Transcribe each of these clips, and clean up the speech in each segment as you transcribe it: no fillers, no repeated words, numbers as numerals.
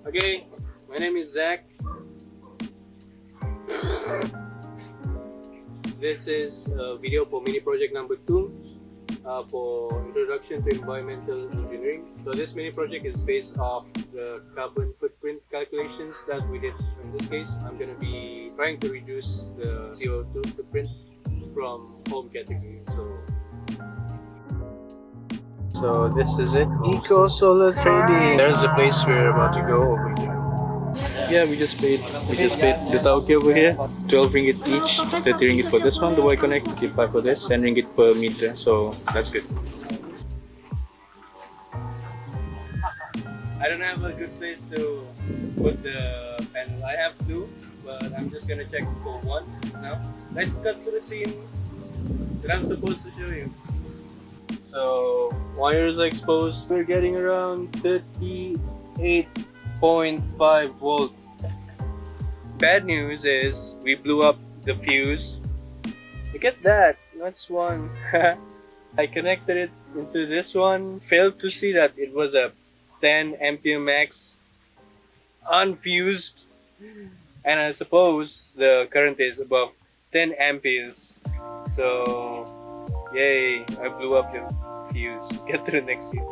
Okay, my name is Zach. This is a video for mini project number 2 for introduction to environmental engineering. So this mini project is based off the carbon footprint calculations that we did. In this case, I'm going to be trying to reduce the CO2 footprint from home category. So this is it. Eco Solar Trading. There's a place we're about to go over here. Yeah, we just paid the tauke over here, 12 ringgit each, 30 ringgit for this one, the Y Connect, 55 for this, 10 ringgit per meter, so that's good. I don't have a good place to put the panel. I have two, but I'm just gonna check for one now. Let's cut to the scene that I'm supposed to show you. So wires are exposed. We're getting around 38.5 volt. Bad news is we blew up the fuse. Look at that. That's one. I connected it into this one. Failed to see that it was a 10 ampere max unfused. And I suppose the current is above 10 amperes. So, yay, I blew up the fuse. Get to the next scene.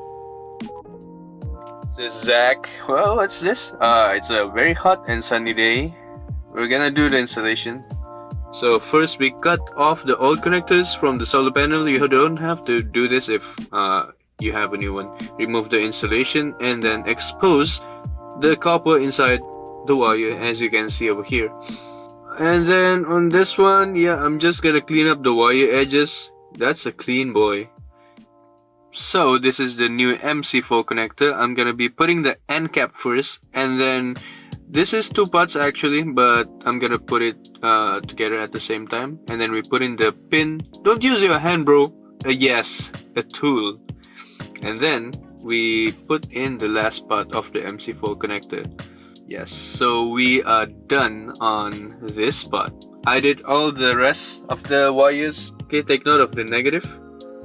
This is Zach. Well, what's this? It's a very hot and sunny day. We're gonna do the installation. So first we cut off the old connectors from the solar panel. You don't have to do this if you have a new one. Remove the insulation and then expose the copper inside the wire, as you can see over here. And then on this one, yeah, I'm just gonna clean up the wire edges. That's a clean boy. So this is the new MC4 connector. I'm gonna be putting the end cap first, and then this is two parts actually, but I'm gonna put it together at the same time. And then we put in the pin. Don't use your hand, bro. Yes, a tool. And then we put in the last part of the MC4 connector. Yes, so we are done on this part. I did all the rest of the wires. Okay, take note of the negative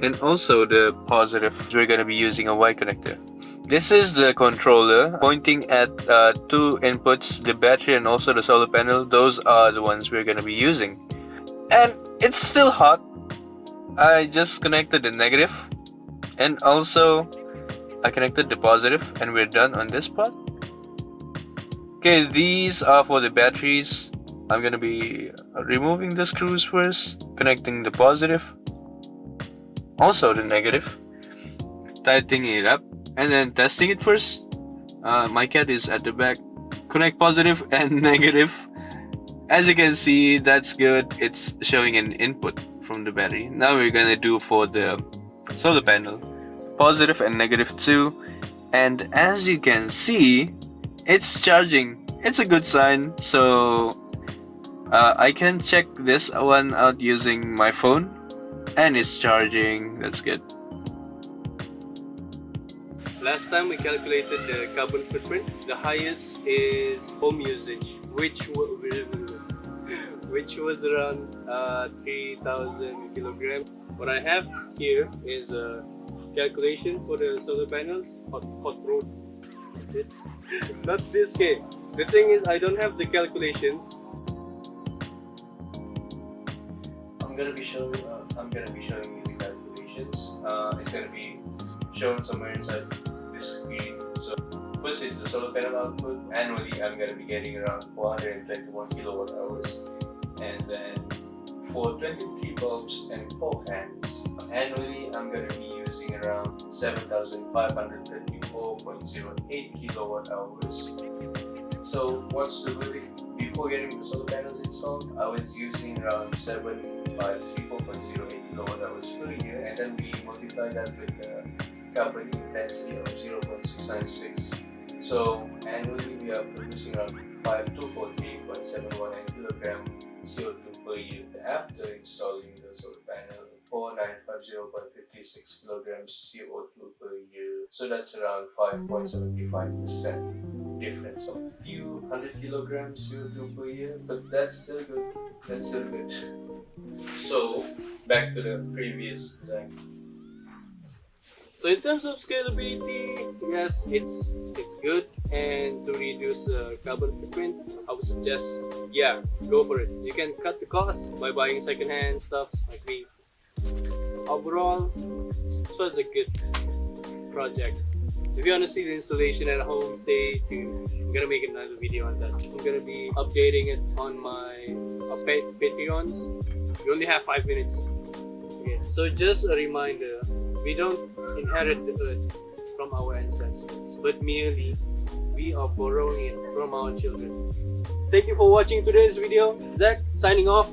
and also the positive. We're gonna be using a Y connector. This is the controller pointing at two inputs, the battery and also the solar panel. Those are the ones we're gonna be using. And it's still hot. I just connected the negative and also I connected the positive, and we're done on this part. Okay, these are for the batteries. I'm gonna be removing the screws first, connecting the positive, also the negative, tightening it up, and then testing it first. My cat is at the back. Connect positive and negative. As you can see, that's good. It's showing an input from the battery. Now we're gonna do for the solar panel, positive and negative too. And as you can see, it's charging. It's a good sign. So I can check this one out using my phone, and it's charging. That's good. Last time we calculated the carbon footprint. The highest is home usage, which was around 3,000 kilograms. What I have here is a calculation for the solar panels. Hot road. This, not this. Okay. The thing is, I don't have the calculations. I'm gonna be showing you the calculations. It's gonna be shown somewhere inside this screen. So first is the solar panel output. Annually, I'm gonna be getting around 421 kilowatt hours, and then for 23 bulbs and 4 fans, annually I'm gonna be using around 7,534.08 kilowatt hours. So what's the verdict? Before getting the solar panels installed, I was using around 7,534.08 kilowatt hours per year, and then we multiply that with the carbon intensity of 0.696. So annually we are producing around 5248.719 kilogram CO2 per year. After installing the solar panel, 4950.56 kilograms CO2 per year. So that's around 5.75% difference. A few hundred kilograms CO2 per year, but that's still good. So back to the previous design. So in terms of scalability, yes, it's good, and to reduce carbon footprint, I would suggest, yeah, go for it. You can cut the cost by buying secondhand stuff like me. Overall, this was a good project. If you want to see the installation at a home, stay tuned. I'm gonna make another video on that. I'm gonna be updating it on my Patreons. We only have 5 minutes. Okay, so just a reminder, we don't inherit the earth from our ancestors, but merely we are borrowing it from our children. Thank you for watching today's video. Zach, signing off.